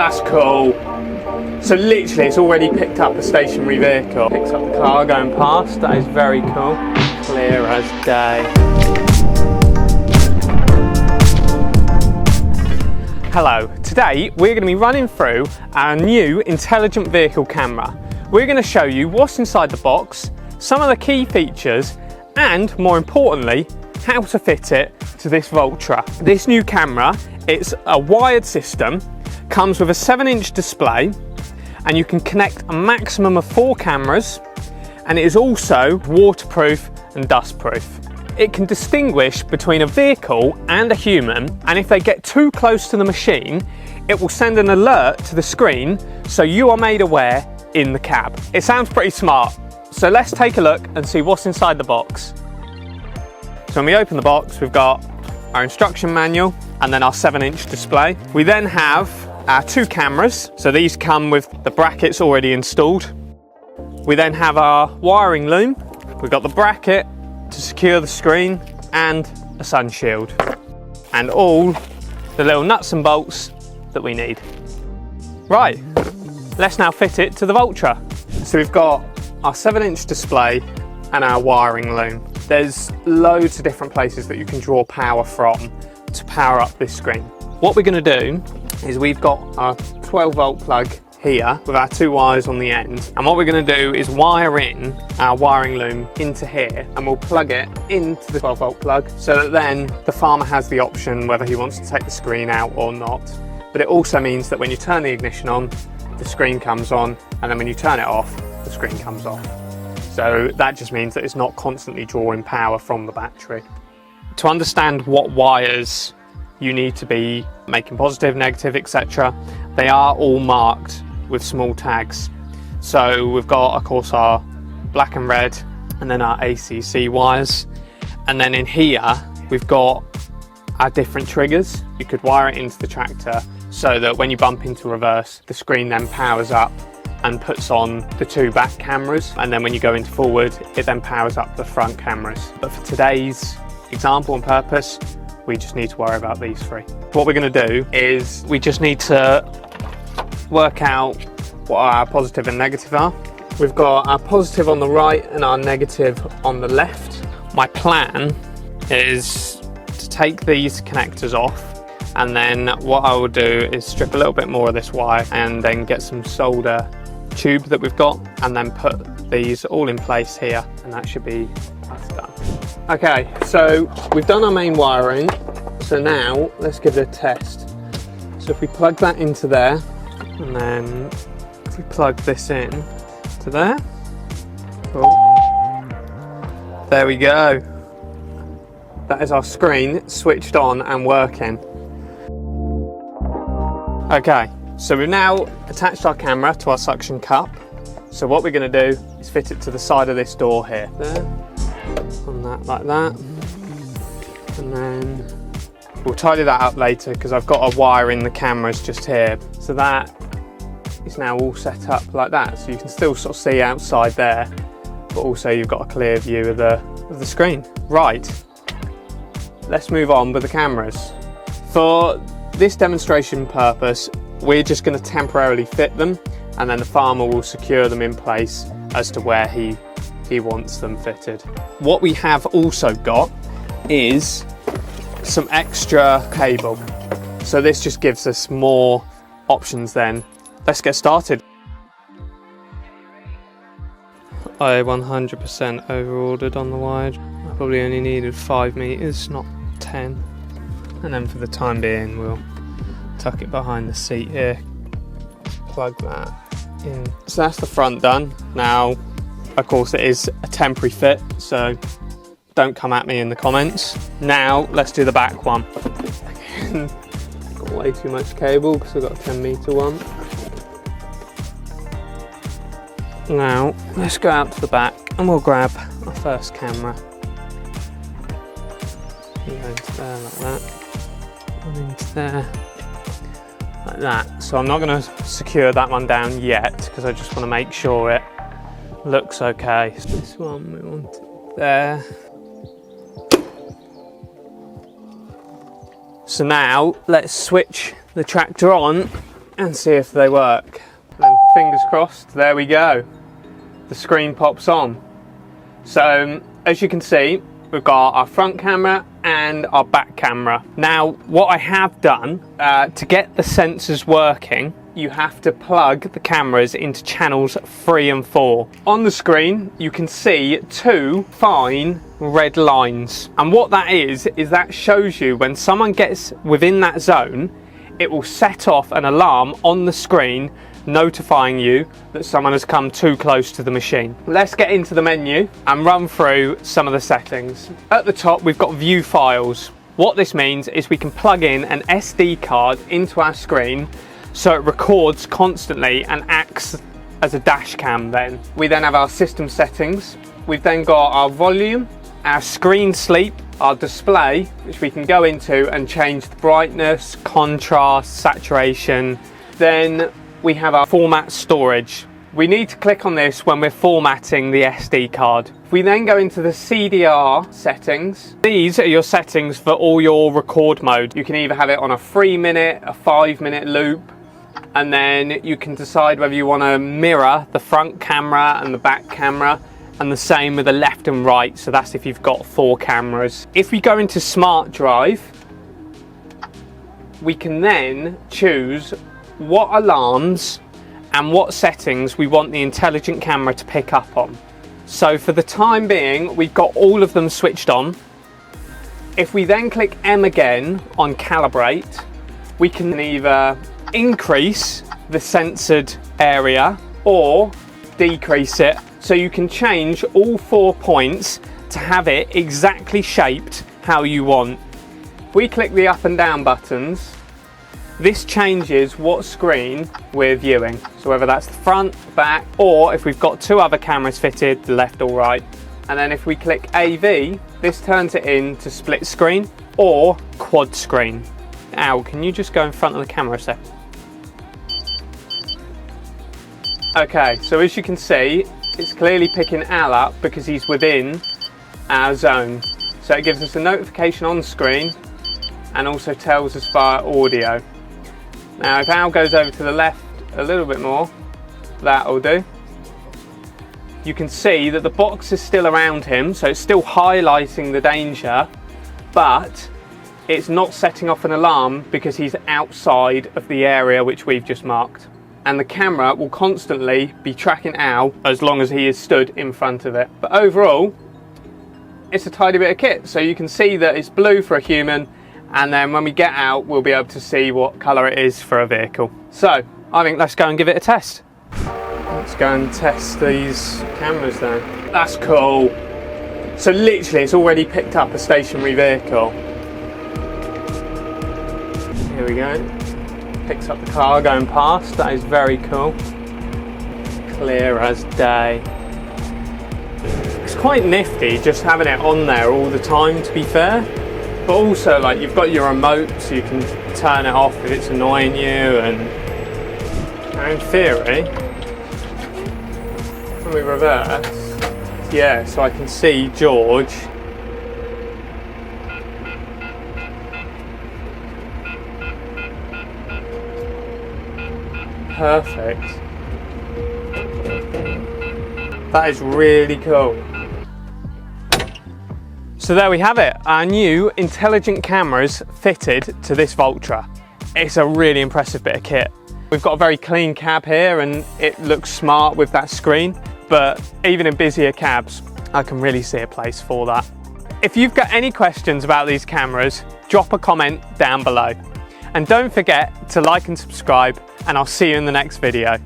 That's cool. So literally it's already picked up a stationary vehicle. Picks up the car going past. That is very cool. Clear as day. Hello, today we're going to be running through our new intelligent vehicle camera. We're going to show you what's inside the box, some of the key features, and more importantly, how to fit it to this Valtra. This new camera, it's a wired system, comes with a 7-inch display, and you can connect a maximum of 4 cameras, and it is also waterproof and dustproof. It can distinguish between a vehicle and a human, and if they get too close to the machine, it will send an alert to the screen so you are made aware in the cab. It sounds pretty smart, so let's take a look and see what's inside the box. So when we open the box, we've got our instruction manual and then our 7-inch display. We then have our 2 cameras, so these come with the brackets already installed. We then have our wiring loom. We've got the bracket to secure the screen and a sun shield, and all the little nuts and bolts that we need. Right, let's now fit it to the Valtra. So we've got our 7-inch display and our wiring loom. There's loads of different places that you can draw power from to power up this screen. What we're going to do is we've got our 12-volt plug here with our 2 wires on the end, and what we're going to do is wire in our wiring loom into here, and we'll plug it into the 12-volt plug so that then the farmer has the option whether he wants to take the screen out or not. But it also means that when you turn the ignition on, the screen comes on, and then when you turn it off, the screen comes off. So that just means that it's not constantly drawing power from the battery. To understand what wires you need to be making positive, negative, etc., they are all marked with small tags. So we've got, of course, our black and red, and then our ACC wires. And then in here, we've got our different triggers. You could wire it into the tractor so that when you bump into reverse, the screen then powers up and puts on the 2 back cameras. And then when you go into forward, it then powers up the front cameras. But for today's example and purpose, we just need to worry about these 3. What we're going to do is we just need to work out what our positive and negative are. We've got our positive on the right and our negative on the left. My plan is to take these connectors off, and then what I will do is strip a little bit more of this wire and then get some solder tube that we've got, and then put these all in place here, and that should be us done. Okay, so we've done our main wiring, so now let's give it a test. So if we plug that into there, and then if we plug this in to there, cool. There we go. That is our screen switched on and working. Okay, so we've now attached our camera to our suction cup. So what we're going to do is fit it to the side of this door here. There, on that, like that. And then we'll tidy that up later because I've got a wire in the cameras just here. So that is now all set up like that. So you can still sort of see outside there, but also you've got a clear view of the screen. Right, let's move on with the cameras. For this demonstration purpose, we're just going to temporarily fit them, and then the farmer will secure them in place as to where he wants them fitted. What we have also got is some extra cable. So this just gives us more options then. Let's get started. I 100% over-ordered on the wire. I probably only needed 5 meters, not 10. And then for the time being, we'll tuck it behind the seat here. Plug that in. So that's the front done. Now, of course, it is a temporary fit, so don't come at me in the comments. Now, let's do the back one. Again, got way too much cable because I've got a 10-meter one. Now, let's go out to the back and we'll grab our first camera. Go into there like that. And into there like that. So I'm not going to secure that one down yet because I just want to make sure it looks okay. So this one we want it there. So now let's switch the tractor on and see if they work. And fingers crossed, there we go. The screen pops on. So as you can see, we've got our front camera and our back camera. Now, what I have done to get the sensors working, you have to plug the cameras into channels 3 and 4. On the screen, you can see 2 fine red lines. And what that is that shows you when someone gets within that zone, it will set off an alarm on the screen notifying you that someone has come too close to the machine. Let's get into the menu and run through some of the settings. At the top, we've got view files. What this means is we can plug in an SD card into our screen so it records constantly and acts as a dash cam then. We then have our system settings. We've then got our volume, our screen sleep, our display, which we can go into and change the brightness, contrast, saturation. Then we have our format storage. We need to click on this when we're formatting the SD card. If we then go into the CDR settings, these are your settings for all your record mode. You can either have it on a 3-minute, a 5-minute loop, and then you can decide whether you want to mirror the front camera and the back camera, and the same with the left and right, so that's if you've got 4 cameras. If we go into Smart Drive, we can then choose what alarms and what settings we want the intelligent camera to pick up on. So for the time being, we've got all of them switched on. If we then click M again on Calibrate, we can either increase the censored area or decrease it. So you can change all 4 points to have it exactly shaped how you want. If we click the up and down buttons, this changes what screen we're viewing. So whether that's the front, back, or if we've got 2 other cameras fitted, the left or right. And then if we click AV, this turns it into split screen or quad screen. Al, can you just go in front of the camera a sec? Okay, so as you can see, it's clearly picking Al up because he's within our zone. So it gives us a notification on screen and also tells us via audio. Now if Al goes over to the left a little bit more, that'll do. You can see that the box is still around him, so it's still highlighting the danger, but it's not setting off an alarm because he's outside of the area which we've just marked. And the camera will constantly be tracking Al as long as he is stood in front of it. But overall, it's a tidy bit of kit. So you can see that it's blue for a human, and then when we get out, we'll be able to see what colour it is for a vehicle. So I think let's go and give it a test. Let's go and test these cameras then. That's cool. So literally it's already picked up a stationary vehicle. Here we go. Picks up the car going past. That is very cool. Clear as day. It's quite nifty just having it on there all the time, to be fair. But also, like, you've got your remote, so you can turn it off if it's annoying you. And in theory, when we reverse, yeah, so I can see George. Perfect. That is really cool. So there we have it, our new intelligent cameras fitted to this Valtra. It's a really impressive bit of kit. We've got a very clean cab here and it looks smart with that screen, but even in busier cabs, I can really see a place for that. If you've got any questions about these cameras, drop a comment down below. And don't forget to like and subscribe, and I'll see you in the next video.